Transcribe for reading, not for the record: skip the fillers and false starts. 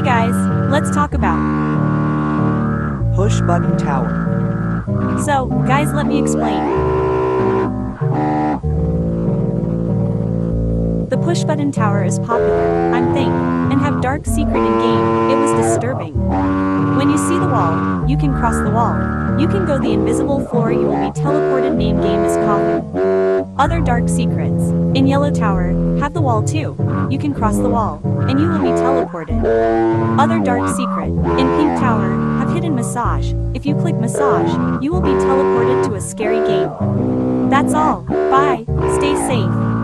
guys, let's talk about. Push button tower. So, guys, let me explain. The push button tower is popular, I think, and have dark secret in game. It was disturbing. When you see the wall, you can cross the wall. You can go the invisible floor, you will be teleported. Name game is coffin. Other dark secrets. In yellow tower, have the wall too. You can cross the wall, and you will be teleported. Other dark secret. In pink tower, have hidden massage. If you click massage, you will be teleported to a scary game. That's all. Bye. Stay safe.